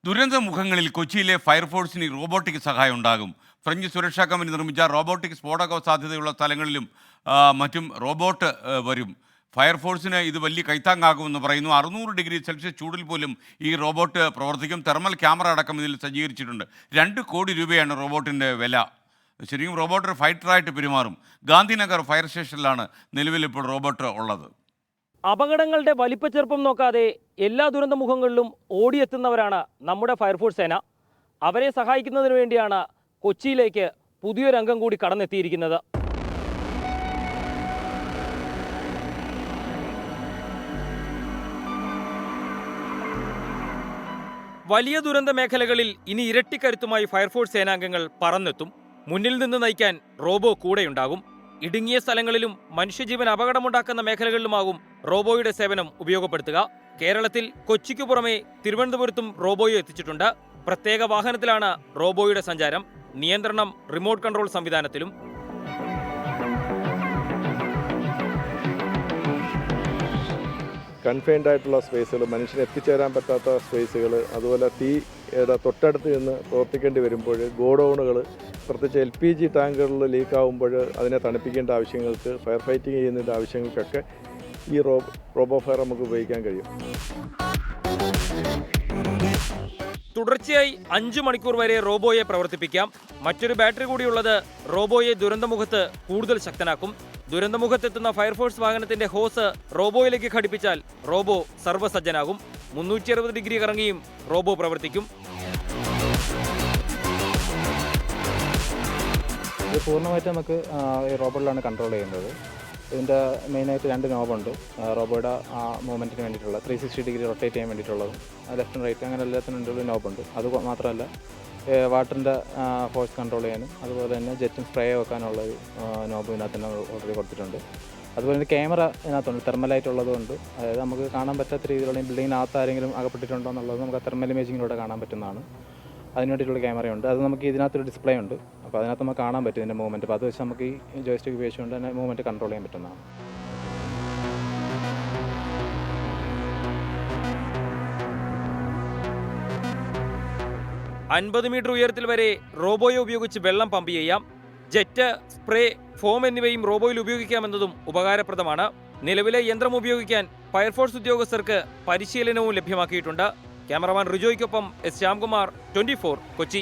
ദുരന്തമുഖങ്ങളിൽ കൊച്ചിയിലെ ഫയർഫോഴ്സിന് റോബോട്ടിക് സഹായം ഉണ്ടാകും. ഫ്രഞ്ച് സുരക്ഷാ കമ്പനി നിർമ്മിച്ച റോബോട്ടിക് സ്ഫോടക സാധ്യതയുള്ള സ്ഥലങ്ങളിലും മറ്റും റോബോട്ട് വരും. ഫയർഫോഴ്സിന് ഇത് വലിയ കൈത്താങ്ങാകുമെന്ന് പറയുന്നു. 600 ° ചൂടിൽ പോലും ഈ റോബോട്ട് പ്രവർത്തിക്കും. തെർമൽ ക്യാമറ അടക്കം ഇതിൽ സജ്ജീകരിച്ചിട്ടുണ്ട്. 2 കോടി രൂപയാണ് റോബോട്ടിൻ്റെ വില. ശരിക്കും റോബോട്ട് ഒരു ഫൈറ്ററായിട്ട് പെരുമാറും. ഗാന്ധിനഗർ ഫയർ സ്റ്റേഷനിലാണ് നിലവിൽ ഇപ്പോൾ റോബോട്ട് ഉള്ളത്. അപകടങ്ങളുടെ വലിപ്പച്ചെറുപ്പം നോക്കാതെ എല്ലാ ദുരന്തമുഖങ്ങളിലും ഓടിയെത്തുന്നവരാണ് നമ്മുടെ ഫയർഫോഴ്സ് സേന. അവരെ സഹായിക്കുന്നതിന് വേണ്ടിയാണ് കൊച്ചിയിലേക്ക് പുതിയൊരു അംഗം കൂടി കടന്നെത്തിയിരിക്കുന്നത്. വലിയ ദുരന്ത മേഖലകളിൽ ഇനി ഇരട്ടിക്കരുത്തുമായി ഫയർഫോഴ്സ് സേനാംഗങ്ങൾ പറന്നെത്തും. മുന്നിൽ നിന്ന് നയിക്കാൻ റോബോ കൂടെയുണ്ടാകും. ഇടുങ്ങിയ സ്ഥലങ്ങളിലും മനുഷ്യജീവൻ അപകടമുണ്ടാക്കുന്ന മേഖലകളിലുമാകും റോബോയുടെ സേവനം ഉപയോഗപ്പെടുത്തുക. കേരളത്തിൽ കൊച്ചിക്കു പുറമെ തിരുവനന്തപുരത്തും റോബോയെ എത്തിച്ചിട്ടുണ്ട്. പ്രത്യേക വാഹനത്തിലാണ് റോബോയുടെ സഞ്ചാരം. നിയന്ത്രണം റിമോട്ട് കൺട്രോൾ സംവിധാനത്തിലും. കൺഫൈൻഡ് ആയിട്ടുള്ള സ്പേസുകൾ, മനുഷ്യന് എത്തിച്ചേരാൻ പറ്റാത്ത സ്പേസുകൾ, അതുപോലെ തീയുടെ തൊട്ടടുത്ത് നിന്ന് പ്രവർത്തിക്കേണ്ടി വരുമ്പോൾ ഗോഡൗണുകൾ, പ്രത്യേകിച്ച് LPG ടാങ്കറുകൾ ലീക്കാവുമ്പോൾ അതിനെ തണുപ്പിക്കേണ്ട ആവശ്യങ്ങൾക്ക്, ഫയർ ഫൈറ്റിംഗ് ചെയ്യുന്നതിൻ്റെ ആവശ്യങ്ങൾക്കൊക്കെ ഈ റോബോ ഫയർ നമുക്ക് ഉപയോഗിക്കാൻ കഴിയും. തുടർച്ചയായി 5 മണിക്കൂർ വരെ റോബോയെ പ്രവർത്തിപ്പിക്കാം. മറ്റൊരു ബാറ്ററി കൂടിയുള്ളത് റോബോയെ ദുരന്തമുഖത്ത് കൂടുതൽ ശക്തനാക്കും. ദുരന്തമുഖത്തെത്തുന്ന ഫയർഫോഴ്സ് വാഹനത്തിന്റെ ഹോസ് റോബോയിലേക്ക് ഘടിപ്പിച്ചാൽ റോബോ സർവ്വസജ്ജനാകും. 360 ° കറങ്ങിയും റോബോ പ്രവർത്തിക്കും. ഇത് പൂർണ്ണമായിട്ട് നമുക്ക് ഈ റോബോട്ടിലാണ് കൺട്രോൾ ചെയ്യുന്നത്. ഇതിൻ്റെ മെയിനായിട്ട് 2 നോബുണ്ട്. റോബോയുടെ മൂവ്മെൻറ്റിന് വേണ്ടിയിട്ടുള്ള 360 റൊട്ടേറ്റ് ചെയ്യാൻ വേണ്ടിയിട്ടുള്ളതും ലെഫ്റ്റ് ആൻഡ് റൈറ്റ് അങ്ങനെ എല്ലാത്തിനും നോബുണ്ട്. അത് മാത്രമല്ല വാട്ടറിൻ്റെ ഫോഴ്സ് കൺട്രോൾ ചെയ്യാനും അതുപോലെ തന്നെ ജെറ്റും സ്പ്രേ വെക്കാനുള്ളൊരു നോബ് ഇതിനകത്ത് തന്നെ ഓൾറെഡി കൊടുത്തിട്ടുണ്ട്. അതുപോലെ തന്നെ ക്യാമറ ഇതിനകത്തുണ്ട്, തെർമലായിട്ടുള്ളത് കൊണ്ട്. അതായത് നമുക്ക് കാണാൻ പറ്റാത്ത രീതിയിലുള്ള ബിൽഡിങ്ങിനകത്ത് ആരെങ്കിലും അകപ്പെട്ടിട്ടുണ്ടോ എന്നുള്ളത് നമുക്ക് ആ തെർമൽ ഇമേജിങ്ങിലൂടെ കാണാൻ പറ്റുന്നതാണ്. അതിന് വേണ്ടിയിട്ടുള്ള ക്യാമറയുണ്ട്. അത് നമുക്ക് ഇതിനകത്തൊരു ഡിസ്പ്ലേ ഉണ്ട്. അപ്പോൾ അതിനകത്ത് നമുക്ക് കാണാൻ പറ്റും ഇതിൻ്റെ മൂവ്മെൻറ്റ്. അപ്പോൾ അത് വെച്ച് നമുക്ക് ഈ ജോയ്സ്റ്റിക്ക് ഉപയോഗിച്ചുകൊണ്ട് തന്നെ മൂവ്മെൻറ്റ് കൺട്രോൾ ചെയ്യാൻ പറ്റുന്നതാണ്. $50 മീറ്റർ ഉയരത്തിൽ വരെ റോബോയെ ഉപയോഗിച്ച് വെള്ളം പമ്പ് ചെയ്യാം. ജെറ്റ്, സ്പ്രേ, ഫോം എന്നിവയും റോബോയിൽ ഉപയോഗിക്കാമെന്നതും ഉപകാരപ്രദമാണ്. നിലവിലെ യന്ത്രം ഉപയോഗിക്കാൻ ഫയർഫോഴ്സ് ഉദ്യോഗസ്ഥർക്ക് പരിശീലനവും ലഭ്യമാക്കിയിട്ടുണ്ട്. ക്യാമറമാൻ റിജോയ്ക്കൊപ്പം S. ശ്യാംകുമാർ, 24 കൊച്ചി.